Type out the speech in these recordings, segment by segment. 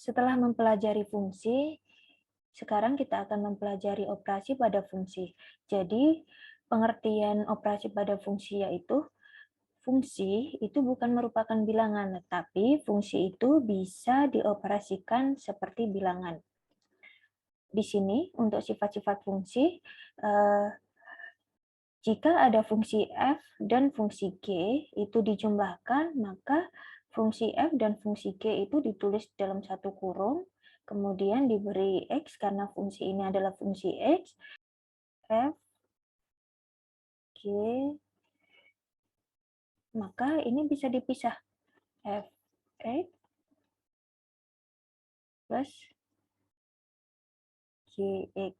Setelah mempelajari fungsi, sekarang kita akan mempelajari operasi pada fungsi. Jadi, pengertian operasi pada fungsi yaitu fungsi itu bukan merupakan bilangan, tetapi fungsi itu bisa dioperasikan seperti bilangan. Di sini untuk sifat-sifat fungsi, jika ada fungsi f dan fungsi g itu dijumlahkan, maka fungsi f dan fungsi g itu ditulis dalam satu kurung, kemudian diberi x karena fungsi ini adalah fungsi x, f, g, maka ini bisa dipisah, f, x plus gx.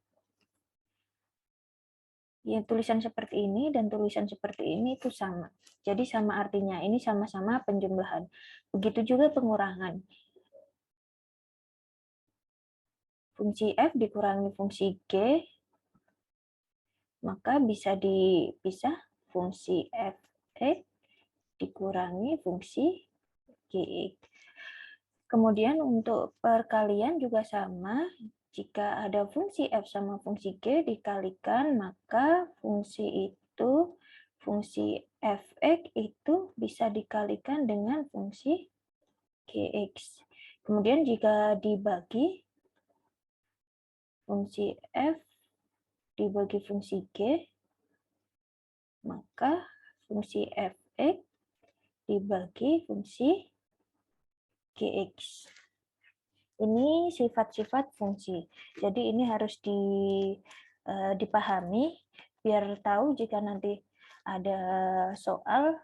Ya, tulisan seperti ini dan tulisan seperti ini itu sama. Jadi sama artinya, ini sama-sama penjumlahan. Begitu juga pengurangan. Fungsi f dikurangi fungsi g, maka bisa dipisah fungsi f(x) dikurangi fungsi gx. Kemudian untuk perkalian juga sama. Jika ada fungsi f sama fungsi g dikalikan, maka fungsi f(x) itu bisa dikalikan dengan fungsi gx. Kemudian jika dibagi, fungsi f dibagi fungsi g, maka fungsi f(x) dibagi fungsi gx. Ini sifat-sifat fungsi. Jadi ini harus dipahami biar tahu jika nanti ada soal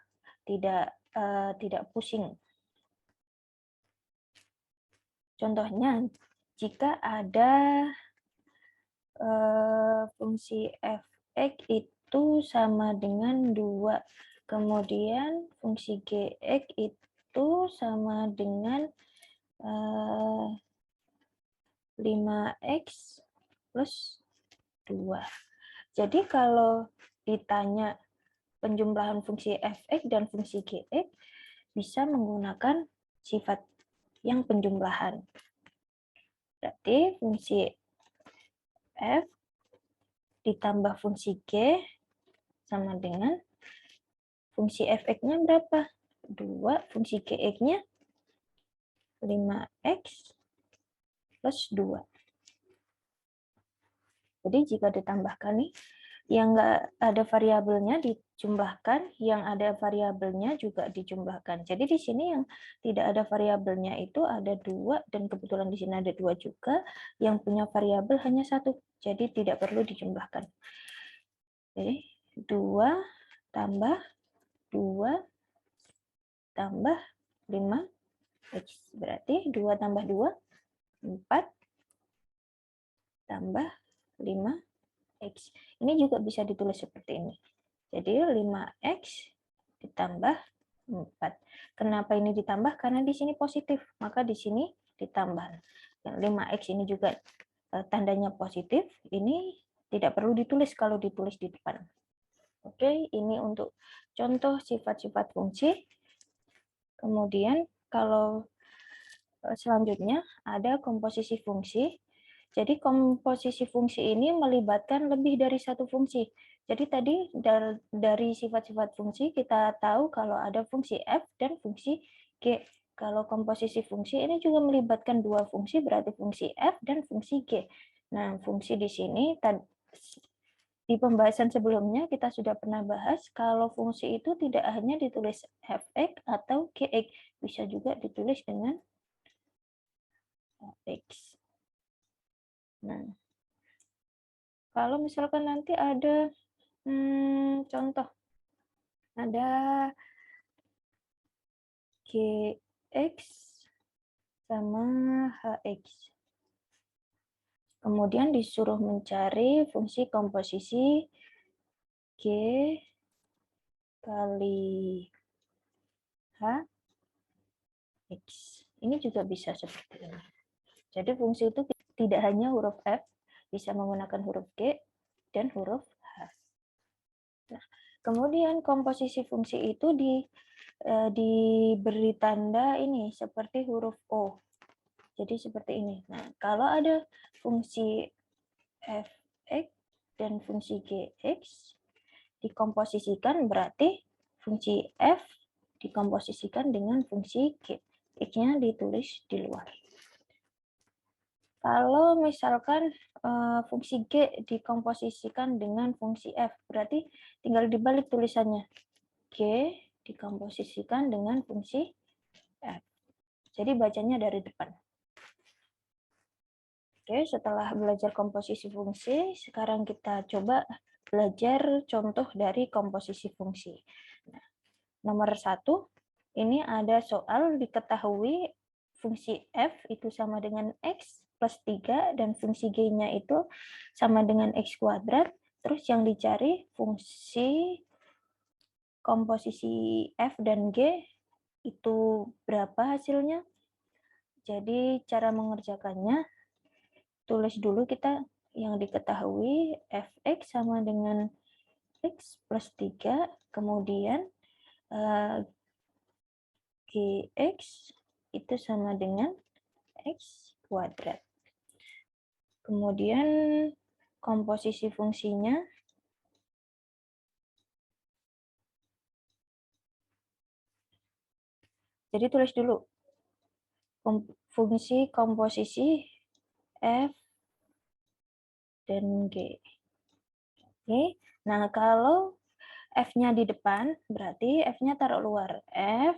tidak pusing. Contohnya, jika ada fungsi f(x) itu sama dengan 2, kemudian fungsi gx itu sama dengan 5x plus 2. Jadi kalau ditanya penjumlahan fungsi f(x) dan fungsi gx, bisa menggunakan sifat yang penjumlahan. Berarti fungsi f ditambah fungsi g sama dengan fungsi f(x)-nya berapa? 2, fungsi gx-nya 5x plus 2. Jadi jika ditambahkan nih, yang nggak ada variabelnya dijumlahkan, yang ada variabelnya juga dijumlahkan. Jadi di sini yang tidak ada variabelnya itu ada 2, dan kebetulan di sini ada 2 juga, yang punya variabel hanya 1, jadi tidak perlu dijumlahkan. Jadi 2 tambah 2 tambah 5x, berarti 2 tambah 2, 4, tambah 5x. Ini juga bisa ditulis seperti ini. Jadi 5x ditambah 4. Kenapa ini ditambah? Karena di sini positif, maka di sini ditambah. 5x ini juga tandanya positif, ini tidak perlu ditulis kalau ditulis di depan. Oke, ini untuk contoh sifat-sifat fungsi. Kemudian kalau selanjutnya ada komposisi fungsi. Jadi komposisi fungsi ini melibatkan lebih dari satu fungsi. Jadi tadi dari sifat-sifat fungsi kita tahu kalau ada fungsi f dan fungsi g. Kalau komposisi fungsi ini juga melibatkan dua fungsi, berarti fungsi f dan fungsi g. Nah, fungsi di sini di pembahasan sebelumnya kita sudah pernah bahas kalau fungsi itu tidak hanya ditulis f(x) atau gx, bisa juga ditulis dengan x. Nah, kalau misalkan nanti ada contoh, ada gx sama hx. Kemudian disuruh mencari fungsi komposisi g kali hx. Ini juga bisa seperti ini. Jadi fungsi itu tidak hanya huruf f, bisa menggunakan huruf g dan huruf h. Nah, kemudian komposisi fungsi itu diberi tanda ini seperti huruf O. Jadi seperti ini. Nah, kalau ada fungsi f(x) dan fungsi gx dikomposisikan, berarti fungsi f dikomposisikan dengan fungsi g. X-nya ditulis di luar. Kalau misalkan fungsi g dikomposisikan dengan fungsi f, berarti tinggal dibalik tulisannya. G dikomposisikan dengan fungsi f. Jadi bacanya dari depan. Oke, setelah belajar komposisi fungsi, sekarang kita coba belajar contoh dari komposisi fungsi. Nah, nomor 1, ini ada soal diketahui fungsi f itu sama dengan x plus 3, dan fungsi g-nya itu sama dengan x kuadrat. Terus yang dicari fungsi komposisi f dan g itu berapa hasilnya. Jadi cara mengerjakannya, tulis dulu kita yang diketahui fx sama dengan x plus 3, kemudian gx itu sama dengan x kuadrat. Kemudian komposisi fungsinya, jadi tulis dulu fungsi komposisi f dan g. Oke, nah kalau f-nya di depan, berarti f-nya taruh luar. F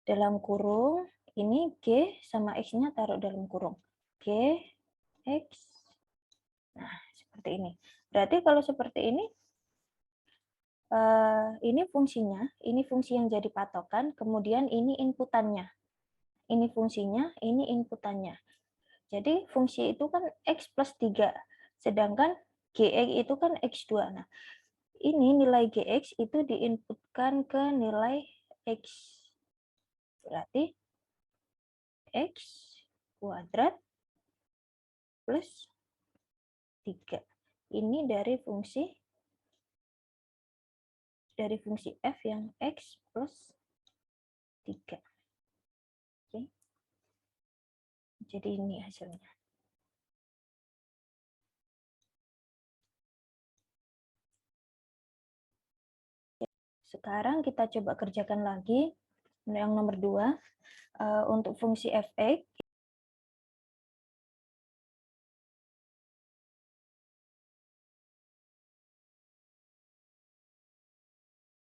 dalam kurung, ini g sama x-nya taruh dalam kurung. G, x. Nah, seperti ini. Berarti kalau seperti ini fungsinya, ini fungsi yang jadi patokan, kemudian ini inputannya. Ini fungsinya, ini inputannya. Jadi fungsi itu kan x plus 3, sedangkan gx itu kan x2. Nah, ini nilai gx itu diinputkan ke nilai x. Berarti x kuadrat plus 3. Ini dari fungsi f yang x plus 3. Oke. Jadi ini hasilnya. Sekarang kita coba kerjakan lagi yang nomor 2. Untuk fungsi fx,